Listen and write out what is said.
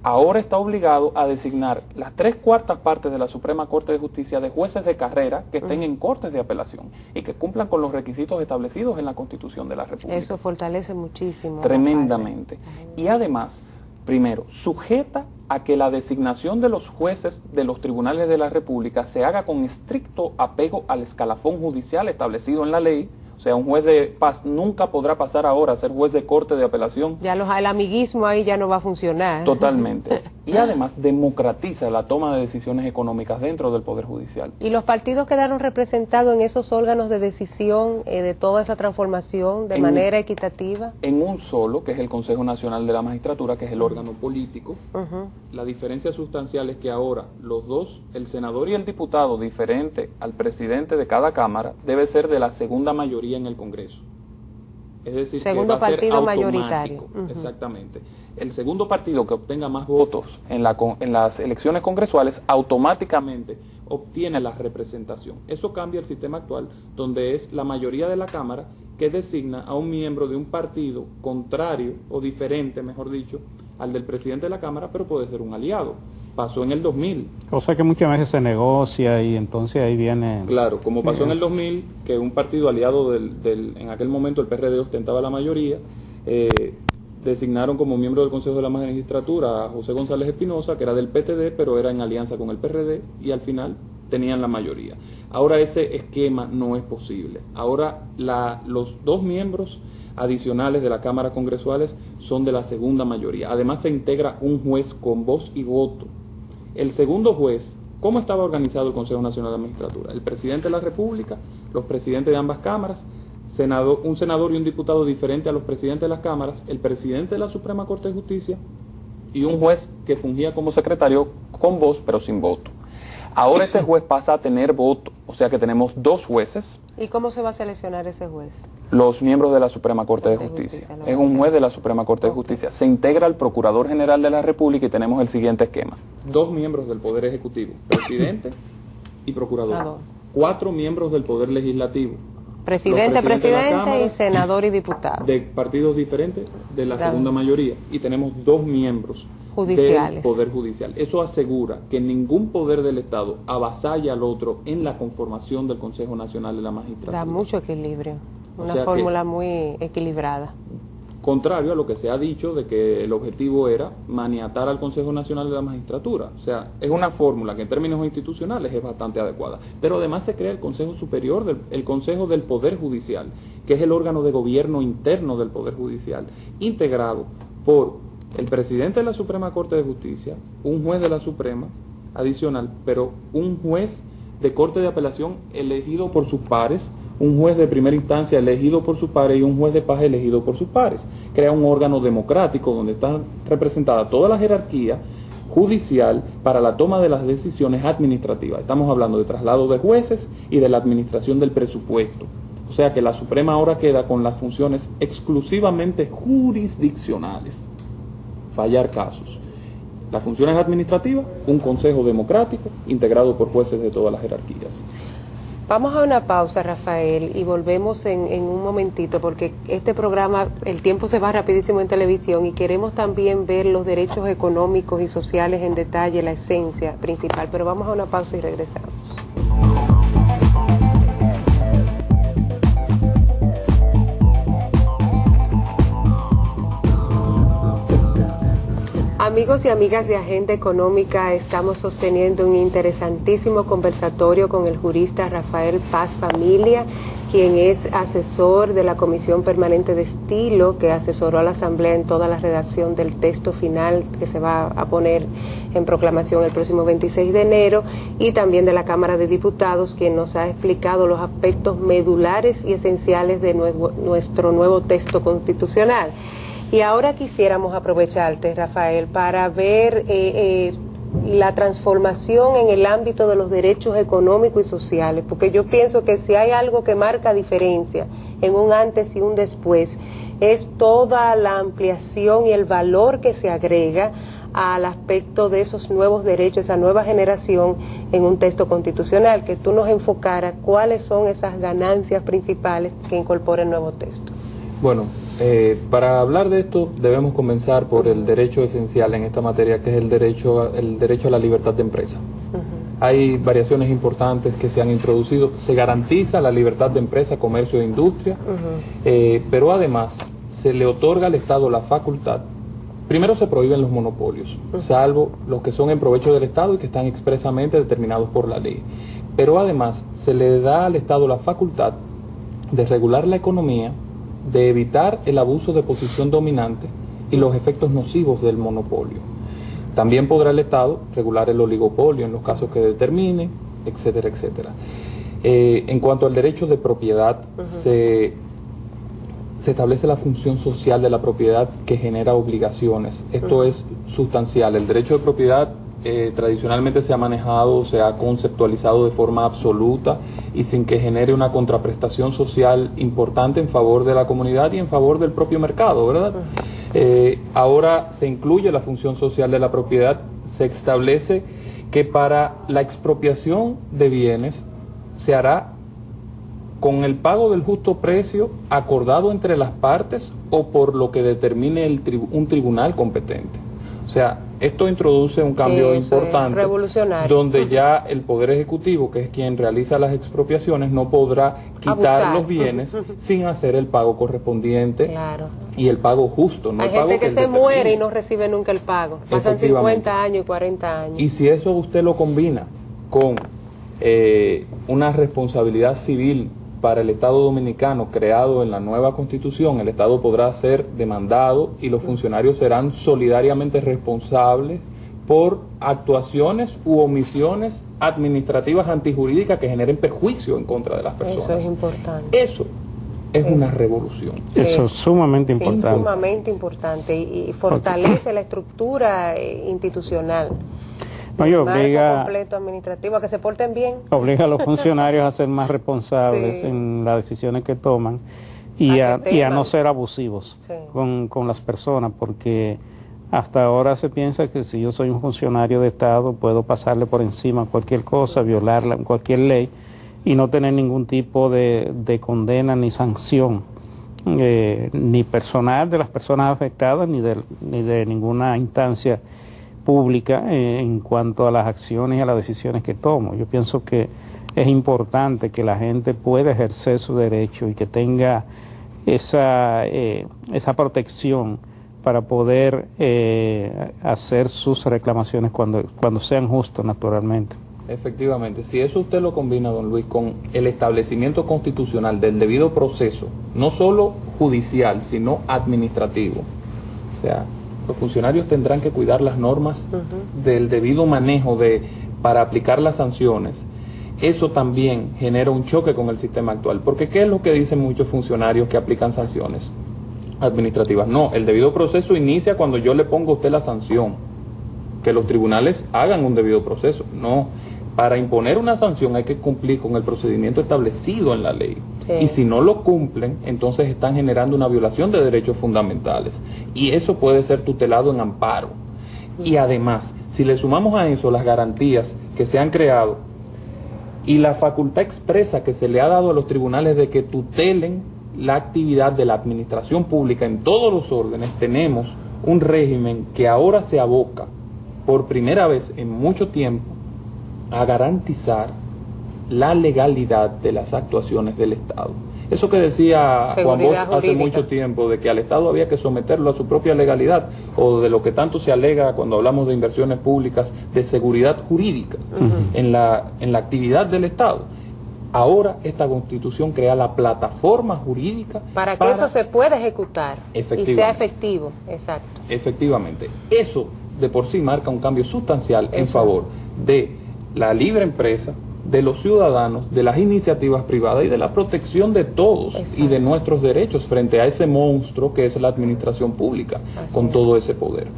ahora está obligado a designar las 3/4 partes de la Suprema Corte de Justicia de jueces de carrera que estén en cortes de apelación y que cumplan con los requisitos establecidos en la Constitución de la República. Eso fortalece muchísimo. Tremendamente. Y además, primero, sujeta a que la designación de los jueces de los tribunales de la República se haga con estricto apego al escalafón judicial establecido en la ley. O sea, un juez de paz nunca podrá pasar ahora a ser juez de corte de apelación. Ya el amiguismo ahí ya no va a funcionar. Totalmente. Y además democratiza la toma de decisiones económicas dentro del Poder Judicial. ¿Y los partidos quedaron representados en esos órganos de decisión de toda esa transformación de manera equitativa? En un solo, que es el Consejo Nacional de la Magistratura, que es el órgano político. La diferencia sustancial es que ahora los dos, el senador y el diputado, diferente al presidente de cada Cámara, debe ser de la segunda mayoría en el Congreso. Es decir, segundo que va a ser partido automático. mayoritario. Exactamente. El segundo partido que obtenga más votos en las elecciones congresuales automáticamente obtiene la representación. Eso cambia el sistema actual, donde es la mayoría de la Cámara que designa a un miembro de un partido contrario o diferente, mejor dicho, al del presidente de la Cámara, pero puede ser un aliado. Pasó en el 2000. Cosa que muchas veces se negocia y entonces ahí viene... Claro, como pasó en el 2000, que un partido aliado en aquel momento el PRD ostentaba la mayoría, designaron como miembro del Consejo de la Magistratura a José González Espinosa, que era del PTD, pero era en alianza con el PRD, y al final tenían la mayoría. Ahora ese esquema no es posible. Ahora los dos miembros adicionales de la Cámara Congresuales son de la segunda mayoría. Además se integra un juez con voz y voto. El segundo juez, ¿cómo estaba organizado el Consejo Nacional de la Magistratura? El presidente de la República, los presidentes de ambas cámaras, un senador y un diputado diferente a los presidentes de las cámaras, el presidente de la Suprema Corte de Justicia y un juez que fungía como secretario con voz pero sin voto. Ahora ese juez pasa a tener voto, o sea que tenemos dos jueces. ¿Y cómo se va a seleccionar ese juez? Los miembros de la Suprema Corte de Justicia. Es un juez de la Suprema Corte de Justicia. Se integra al Procurador General de la República y tenemos el siguiente esquema. 2 miembros del Poder Ejecutivo, presidente y procurador. 4 miembros del Poder Legislativo. Presidente y senador y diputado. De partidos diferentes de la segunda mayoría. Y tenemos 2 miembros judiciales del Poder Judicial. Eso asegura que ningún poder del Estado avasalla al otro en la conformación del Consejo Nacional de la Magistratura. Da mucho equilibrio. Una fórmula muy equilibrada. Contrario a lo que se ha dicho de que el objetivo era maniatar al Consejo Nacional de la Magistratura. O sea, es una fórmula que en términos institucionales es bastante adecuada. Pero además se crea el Consejo Superior, el Consejo del Poder Judicial, que es el órgano de gobierno interno del Poder Judicial, integrado por el presidente de la Suprema Corte de Justicia, un juez de la Suprema adicional, pero un juez de Corte de Apelación elegido por sus pares, un juez de primera instancia elegido por sus pares y un juez de paz elegido por sus pares. Crea un órgano democrático donde está representada toda la jerarquía judicial para la toma de las decisiones administrativas. Estamos hablando de traslado de jueces y de la administración del presupuesto. O sea que la Suprema ahora queda con las funciones exclusivamente jurisdiccionales. Fallar casos. Las funciones administrativas, un consejo democrático integrado por jueces de todas las jerarquías. Vamos a una pausa, Rafael, y volvemos en un momentito, porque este programa, el tiempo se va rapidísimo en televisión y queremos también ver los derechos económicos y sociales en detalle, la esencia principal. Pero vamos a una pausa y regresamos. Amigos y amigas de Agenda Económica, estamos sosteniendo un interesantísimo conversatorio con el jurista Rafael Paz Familia, quien es asesor de la Comisión Permanente de Estilo, que asesoró a la Asamblea en toda la redacción del texto final que se va a poner en proclamación el próximo 26 de enero, y también de la Cámara de Diputados, quien nos ha explicado los aspectos medulares y esenciales de nuestro nuevo texto constitucional. Y ahora quisiéramos aprovecharte, Rafael, para ver la transformación en el ámbito de los derechos económicos y sociales, porque yo pienso que si hay algo que marca diferencia en un antes y un después, es toda la ampliación y el valor que se agrega al aspecto de esos nuevos derechos, esa nueva generación en un texto constitucional, que tú nos enfocaras cuáles son esas ganancias principales que incorpora el nuevo texto. Bueno, Para hablar de esto debemos comenzar por el derecho esencial en esta materia, que es el derecho a la libertad de empresa. Hay variaciones importantes que se han introducido. Se garantiza la libertad de empresa, comercio e industria, pero además se le otorga al Estado la facultad. Primero se prohíben los monopolios, salvo los que son en provecho del Estado y que están expresamente determinados por la ley. Pero además se le da al Estado la facultad de regular la economía, de evitar el abuso de posición dominante y los efectos nocivos del monopolio. También podrá el Estado regular el oligopolio en los casos que determine, etcétera, etcétera. En cuanto al derecho de propiedad, se establece la función social de la propiedad que genera obligaciones. Esto es sustancial. El derecho de propiedad tradicionalmente se ha manejado, se ha conceptualizado de forma absoluta y sin que genere una contraprestación social importante en favor de la comunidad y en favor del propio mercado, ¿verdad? Ahora se incluye la función social de la propiedad, se establece que para la expropiación de bienes se hará con el pago del justo precio acordado entre las partes o por lo que determine un tribunal competente. O sea, esto introduce un cambio importante, revolucionario, donde ya el Poder Ejecutivo, que es quien realiza las expropiaciones, no podrá quitar los bienes sin hacer el pago correspondiente y el pago justo. No hay el pago gente que se muere y no recibe nunca el pago. Pasan 50 años y 40 años. Y si eso usted lo combina con una responsabilidad civil para el Estado dominicano creado en la nueva Constitución, el Estado podrá ser demandado y los funcionarios serán solidariamente responsables por actuaciones u omisiones administrativas antijurídicas que generen perjuicio en contra de las personas. Eso es importante. Eso es una revolución. Eso es sumamente importante. Sí, sumamente importante y fortalece la estructura institucional. No, y obliga, completo administrativo, a que se porten bien. Obliga a los funcionarios a ser más responsables en las decisiones que toman y a no ser abusivos con las personas, porque hasta ahora se piensa que si yo soy un funcionario de Estado puedo pasarle por encima cualquier cosa, violarla, cualquier ley y no tener ningún tipo de condena ni sanción, ni personal de las personas afectadas ni de ninguna instancia pública en cuanto a las acciones y a las decisiones que tomo. Yo pienso que es importante que la gente pueda ejercer su derecho y que tenga esa protección para poder hacer sus reclamaciones cuando sean justos, naturalmente. Efectivamente, si eso usted lo combina, don Luis, con el establecimiento constitucional del debido proceso, no solo judicial, sino administrativo, o sea, los funcionarios tendrán que cuidar las normas del debido manejo para aplicar las sanciones. Eso también genera un choque con el sistema actual, porque ¿qué es lo que dicen muchos funcionarios que aplican sanciones administrativas? No, el debido proceso inicia cuando yo le pongo a usted la sanción, que los tribunales hagan un debido proceso. No, para imponer una sanción hay que cumplir con el procedimiento establecido en la ley. Y si no lo cumplen, entonces están generando una violación de derechos fundamentales. Y eso puede ser tutelado en amparo. Y además, si le sumamos a eso las garantías que se han creado y la facultad expresa que se le ha dado a los tribunales de que tutelen la actividad de la administración pública en todos los órdenes, tenemos un régimen que ahora se aboca por primera vez en mucho tiempo a garantizar la legalidad de las actuaciones del Estado. Eso que decía Juan Bosch hace mucho tiempo, de que al Estado había que someterlo a su propia legalidad, o de lo que tanto se alega cuando hablamos de inversiones públicas, de seguridad jurídica en la actividad del Estado. Ahora esta Constitución crea la plataforma jurídica para que eso se pueda ejecutar y sea efectivo. Exacto. Efectivamente. Eso de por sí marca un cambio sustancial en favor de la libre empresa, de los ciudadanos, de las iniciativas privadas y de la protección de todos y de nuestros derechos frente a ese monstruo que es la administración pública con todo ese poder.